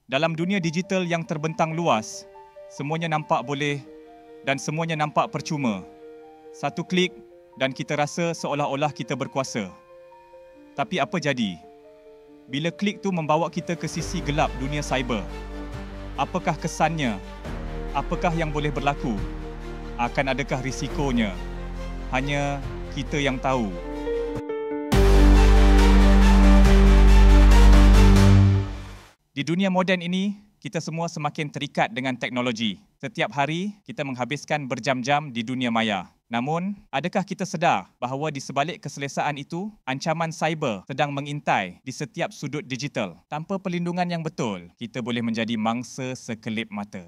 Dalam dunia digital yang terbentang luas, semuanya nampak boleh dan semuanya nampak percuma. Satu klik dan kita rasa seolah-olah kita berkuasa. Tapi apa jadi? Bila klik tu membawa kita ke sisi gelap dunia cyber, apakah kesannya? Apakah yang boleh berlaku? Akan adakah risikonya? Hanya kita yang tahu. Di dunia moden ini, kita semua semakin terikat dengan teknologi. Setiap hari, kita menghabiskan berjam-jam di dunia maya. Namun, adakah kita sedar bahawa di sebalik keselesaan itu, ancaman cyber sedang mengintai di setiap sudut digital? Tanpa perlindungan yang betul, kita boleh menjadi mangsa sekelip mata.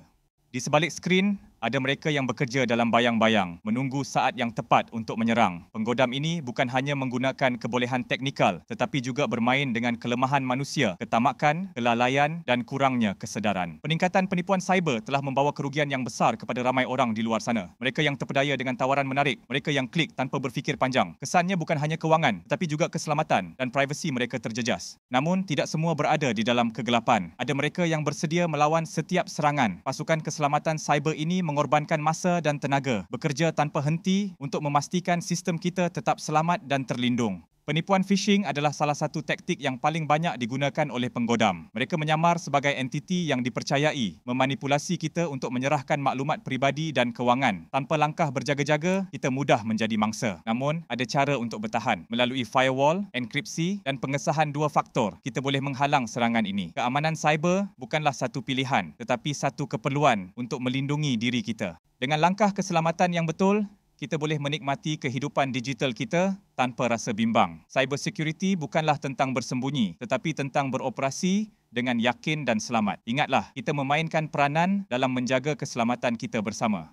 Di sebalik skrin, ada mereka yang bekerja dalam bayang-bayang, menunggu saat yang tepat untuk menyerang. Penggodam ini bukan hanya menggunakan kebolehan teknikal, tetapi juga bermain dengan kelemahan manusia, ketamakan, kelalaian dan kurangnya kesedaran. Peningkatan penipuan cyber telah membawa kerugian yang besar kepada ramai orang di luar sana. Mereka yang terpedaya dengan tawaran menarik, mereka yang klik tanpa berfikir panjang. Kesannya bukan hanya kewangan, tetapi juga keselamatan dan privasi mereka terjejas. Namun, tidak semua berada di dalam kegelapan. Ada mereka yang bersedia melawan setiap serangan. Pasukan keselamatan cyber ini mengorbankan masa dan tenaga, bekerja tanpa henti untuk memastikan sistem kita tetap selamat dan terlindung. Penipuan phishing adalah salah satu taktik yang paling banyak digunakan oleh penggodam. Mereka menyamar sebagai entiti yang dipercayai, memanipulasi kita untuk menyerahkan maklumat peribadi dan kewangan. Tanpa langkah berjaga-jaga, kita mudah menjadi mangsa. Namun, ada cara untuk bertahan. Melalui firewall, enkripsi dan pengesahan dua faktor, kita boleh menghalang serangan ini. Keamanan cyber bukanlah satu pilihan, tetapi satu keperluan untuk melindungi diri kita. Dengan langkah keselamatan yang betul, kita boleh menikmati kehidupan digital kita tanpa rasa bimbang. Cyber security bukanlah tentang bersembunyi, tetapi tentang beroperasi dengan yakin dan selamat. Ingatlah, kita memainkan peranan dalam menjaga keselamatan kita bersama.